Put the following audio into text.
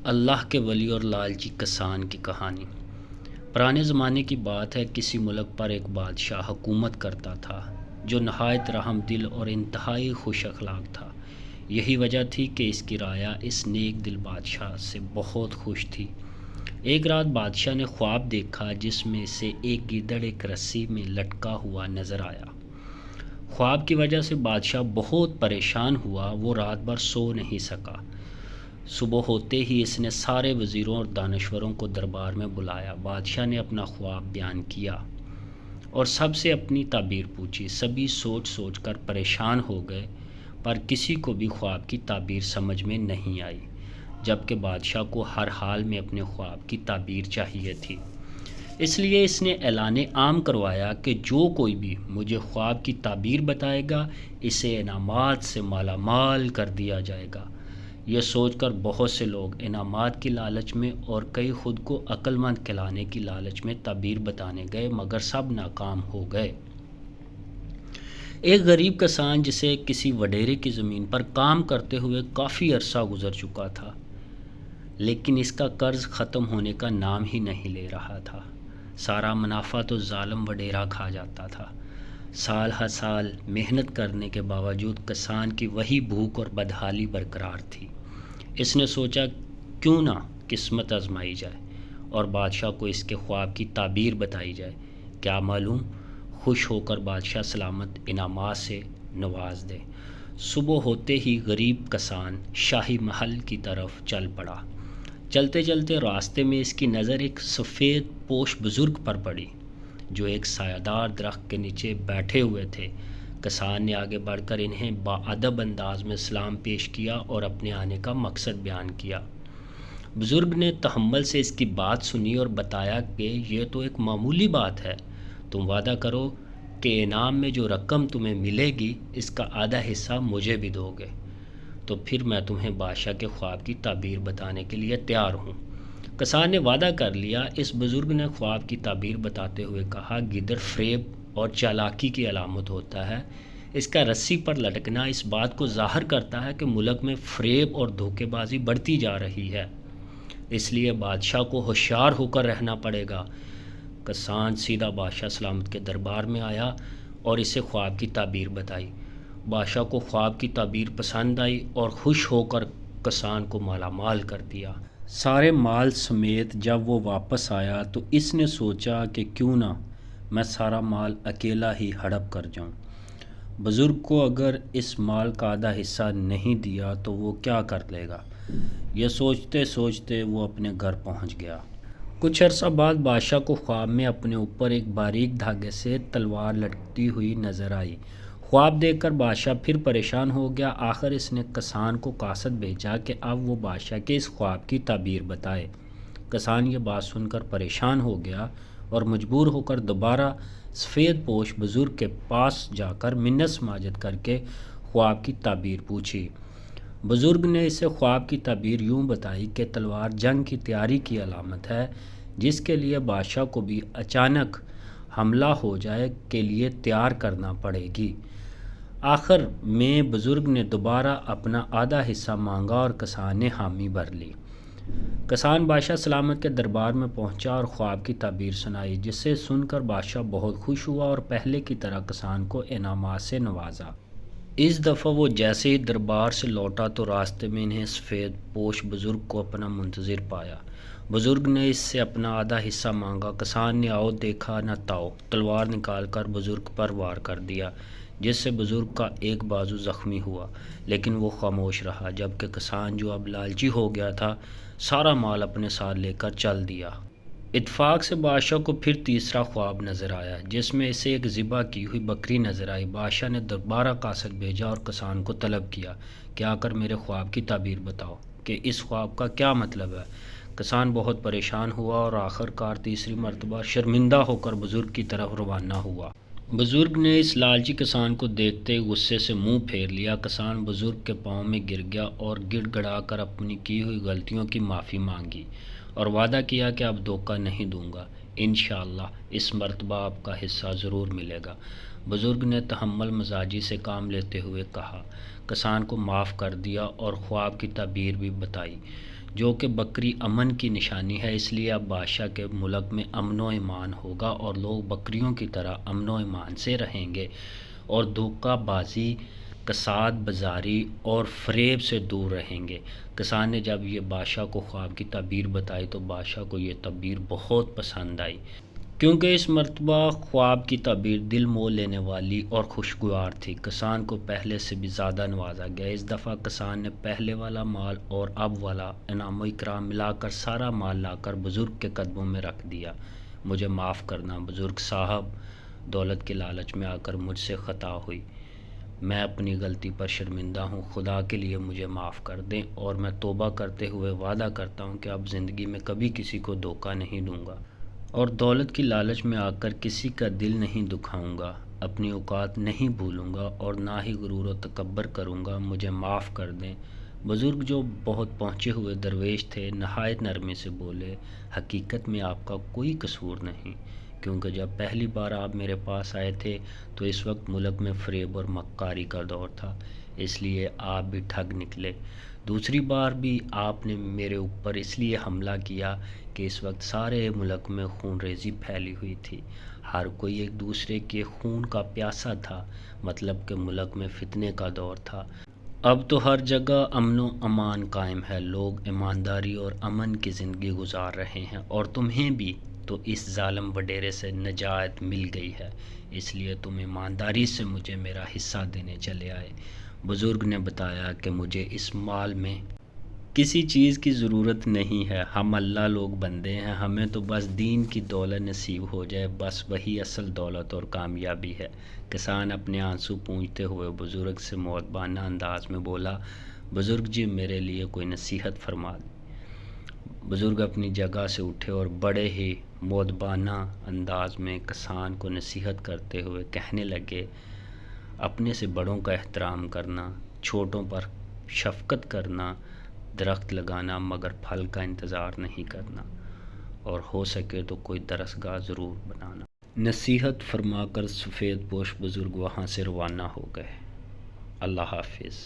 اللہ کے ولی اور لالچی کسان کی کہانی۔ پرانے زمانے کی بات ہے، کسی ملک پر ایک بادشاہ حکومت کرتا تھا جو نہایت رحم دل اور انتہائی خوش اخلاق تھا۔ یہی وجہ تھی کہ اس کی رعایا اس نیک دل بادشاہ سے بہت خوش تھی۔ ایک رات بادشاہ نے خواب دیکھا جس میں سے ایک گیدڑ ایک رسی میں لٹکا ہوا نظر آیا۔ خواب کی وجہ سے بادشاہ بہت پریشان ہوا، وہ رات بھر سو نہیں سکا۔ صبح ہوتے ہی اس نے سارے وزیروں اور دانشوروں کو دربار میں بلایا۔ بادشاہ نے اپنا خواب بیان کیا اور سب سے اپنی تعبیر پوچھی۔ سبھی سوچ سوچ کر پریشان ہو گئے، پر کسی کو بھی خواب کی تعبیر سمجھ میں نہیں آئی، جبکہ بادشاہ کو ہر حال میں اپنے خواب کی تعبیر چاہیے تھی۔ اس لیے اس نے اعلان عام کروایا کہ جو کوئی بھی مجھے خواب کی تعبیر بتائے گا، اسے انعامات سے مالا مال کر دیا جائے گا۔ یہ سوچ کر بہت سے لوگ انعامات کی لالچ میں اور کئی خود کو عقل مند کہلانے کی لالچ میں تعبیر بتانے گئے، مگر سب ناکام ہو گئے۔ ایک غریب کسان جسے کسی وڈیرے کی زمین پر کام کرتے ہوئے کافی عرصہ گزر چکا تھا، لیکن اس کا قرض ختم ہونے کا نام ہی نہیں لے رہا تھا۔ سارا منافع تو ظالم وڈیرا کھا جاتا تھا۔ سال ہر سال محنت کرنے کے باوجود کسان کی وہی بھوک اور بدحالی برقرار تھی۔ اس نے سوچا کیوں نہ قسمت آزمائی جائے اور بادشاہ کو اس کے خواب کی تعبیر بتائی جائے، کیا معلوم خوش ہو کر بادشاہ سلامت انعامات سے نواز دے۔ صبح ہوتے ہی غریب کسان شاہی محل کی طرف چل پڑا۔ چلتے چلتے راستے میں اس کی نظر ایک سفید پوش بزرگ پر پڑی جو ایک سایہ دار درخت کے نیچے بیٹھے ہوئے تھے۔ کسان نے آگے بڑھ کر انہیں باادب انداز میں سلام پیش کیا اور اپنے آنے کا مقصد بیان کیا۔ بزرگ نے تحمل سے اس کی بات سنی اور بتایا کہ یہ تو ایک معمولی بات ہے، تم وعدہ کرو کہ انعام میں جو رقم تمہیں ملے گی اس کا آدھا حصہ مجھے بھی دو گے، تو پھر میں تمہیں بادشاہ کے خواب کی تعبیر بتانے کے لیے تیار ہوں۔ کسان نے وعدہ کر لیا۔ اس بزرگ نے خواب کی تعبیر بتاتے ہوئے کہا، گیدڑ فریب اور چالاکی کی علامت ہوتا ہے۔ اس کا رسی پر لٹکنا اس بات کو ظاہر کرتا ہے کہ ملک میں فریب اور دھوکے بازی بڑھتی جا رہی ہے، اس لیے بادشاہ کو ہوشیار ہو کر رہنا پڑے گا۔ کسان سیدھا بادشاہ سلامت کے دربار میں آیا اور اسے خواب کی تعبیر بتائی۔ بادشاہ کو خواب کی تعبیر پسند آئی اور خوش ہو کر کسان کو مالا مال کر دیا۔ سارے مال سمیت جب وہ واپس آیا تو اس نے سوچا کہ کیوں نہ میں سارا مال اکیلا ہی ہڑپ کر جاؤں۔ بزرگ کو اگر اس مال کا آدھا حصہ نہیں دیا تو وہ کیا کر لے گا؟ یہ سوچتے سوچتے وہ اپنے گھر پہنچ گیا۔ کچھ عرصہ بعد بادشاہ کو خواب میں اپنے اوپر ایک باریک دھاگے سے تلوار لٹکتی ہوئی نظر آئی۔ خواب دیکھ کر بادشاہ پھر پریشان ہو گیا۔ آخر اس نے کسان کو قاصد بھیجا کہ اب وہ بادشاہ کے اس خواب کی تعبیر بتائے۔ کسان یہ بات سن کر پریشان ہو گیا اور مجبور ہو کر دوبارہ سفید پوش بزرگ کے پاس جا کر منت سماجت کر کے خواب کی تعبیر پوچھی۔ بزرگ نے اسے خواب کی تعبیر یوں بتائی کہ تلوار جنگ کی تیاری کی علامت ہے، جس کے لیے بادشاہ کو بھی اچانک حملہ ہو جائے کے لیے تیار کرنا پڑے گی۔ آخر میں بزرگ نے دوبارہ اپنا آدھا حصہ مانگا اور کسان نے حامی بھر لی۔ کسان بادشاہ سلامت کے دربار میں پہنچا اور خواب کی تعبیر سنائی، جسے سن کر بادشاہ بہت خوش ہوا اور پہلے کی طرح کسان کو انعامات سے نوازا۔ اس دفعہ وہ جیسے ہی دربار سے لوٹا تو راستے میں انہیں سفید پوش بزرگ کو اپنا منتظر پایا۔ بزرگ نے اس سے اپنا آدھا حصہ مانگا۔ کسان نے آؤ دیکھا نہ تاؤ، تلوار نکال کر بزرگ پر وار کر دیا، جس سے بزرگ کا ایک بازو زخمی ہوا، لیکن وہ خاموش رہا، جبکہ کسان جو اب لالچی ہو گیا تھا سارا مال اپنے ساتھ لے کر چل دیا۔ اتفاق سے بادشاہ کو پھر تیسرا خواب نظر آیا، جس میں اسے ایک ذبح کی ہوئی بکری نظر آئی۔ بادشاہ نے دوبارہ قاصد بھیجا اور کسان کو طلب کیا کہ آ کر میرے خواب کی تعبیر بتاؤ کہ اس خواب کا کیا مطلب ہے۔ کسان بہت پریشان ہوا اور آخر کار تیسری مرتبہ شرمندہ ہو کر بزرگ کی طرف روانہ ہوا۔ بزرگ نے اس لالچی کسان کو دیکھتے غصے سے منہ پھیر لیا۔ کسان بزرگ کے پاؤں میں گر گیا اور گڑ گڑا کر اپنی کی ہوئی غلطیوں کی معافی مانگی اور وعدہ کیا کہ اب دھوکہ نہیں دوں گا، انشاءاللہ اس مرتبہ آپ کا حصہ ضرور ملے گا۔ بزرگ نے تحمل مزاجی سے کام لیتے ہوئے کہا، کسان کو معاف کر دیا اور خواب کی تعبیر بھی بتائی۔ جو کہ بکری امن کی نشانی ہے، اس لیے اب بادشاہ کے ملک میں امن و ایمان ہوگا اور لوگ بکریوں کی طرح امن و ایمان سے رہیں گے اور دھوکہ بازی، کساد بازاری اور فریب سے دور رہیں گے۔ کسان نے جب یہ بادشاہ کو خواب کی تعبیر بتائی تو بادشاہ کو یہ تعبیر بہت پسند آئی، کیونکہ اس مرتبہ خواب کی تعبیر دل مو لینے والی اور خوشگوار تھی۔ کسان کو پہلے سے بھی زیادہ نوازا گیا۔ اس دفعہ کسان نے پہلے والا مال اور اب والا انعام و اکرام ملا کر سارا مال لا کر بزرگ کے قدموں میں رکھ دیا۔ مجھے معاف کرنا بزرگ صاحب، دولت کے لالچ میں آ کر مجھ سے خطا ہوئی، میں اپنی غلطی پر شرمندہ ہوں، خدا کے لیے مجھے معاف کر دیں اور میں توبہ کرتے ہوئے وعدہ کرتا ہوں کہ اب زندگی میں کبھی کسی کو دھوکہ نہیں دوں گا اور دولت کی لالچ میں آ کر کسی کا دل نہیں دکھاؤں گا، اپنی اوقات نہیں بھولوں گا اور نہ ہی غرور و تکبر کروں گا، مجھے معاف کر دیں۔ بزرگ جو بہت پہنچے ہوئے درویش تھے نہایت نرمی سے بولے، حقیقت میں آپ کا کوئی قصور نہیں، کیونکہ جب پہلی بار آپ میرے پاس آئے تھے تو اس وقت ملک میں فریب اور مکاری کا دور تھا، اس لیے آپ بھی ٹھگ نکلے۔ دوسری بار بھی آپ نے میرے اوپر اس لیے حملہ کیا کہ اس وقت سارے ملک میں خون ریزی پھیلی ہوئی تھی، ہر کوئی ایک دوسرے کے خون کا پیاسا تھا، مطلب کہ ملک میں فتنے کا دور تھا۔ اب تو ہر جگہ امن و امان قائم ہے، لوگ ایمانداری اور امن کی زندگی گزار رہے ہیں اور تمہیں بھی تو اس ظالم وڈیرے سے نجات مل گئی ہے، اس لیے تم ایمانداری سے مجھے میرا حصہ دینے چلے آئے۔ بزرگ نے بتایا کہ مجھے اس مال میں کسی چیز کی ضرورت نہیں ہے، ہم اللہ لوگ بندے ہیں، ہمیں تو بس دین کی دولت نصیب ہو جائے، بس وہی اصل دولت اور کامیابی ہے۔ کسان اپنے آنسو پونچھتے ہوئے بزرگ سے مؤدبانہ انداز میں بولا، بزرگ جی میرے لیے کوئی نصیحت فرما دیں۔ بزرگ اپنی جگہ سے اٹھے اور بڑے ہی مؤدبانہ انداز میں کسان کو نصیحت کرتے ہوئے کہنے لگے، اپنے سے بڑوں کا احترام کرنا، چھوٹوں پر شفقت کرنا، درخت لگانا مگر پھل کا انتظار نہیں کرنا، اور ہو سکے تو کوئی درسگاہ ضرور بنانا۔ نصیحت فرما کر سفید پوش بزرگ وہاں سے روانہ ہو گئے۔ اللہ حافظ۔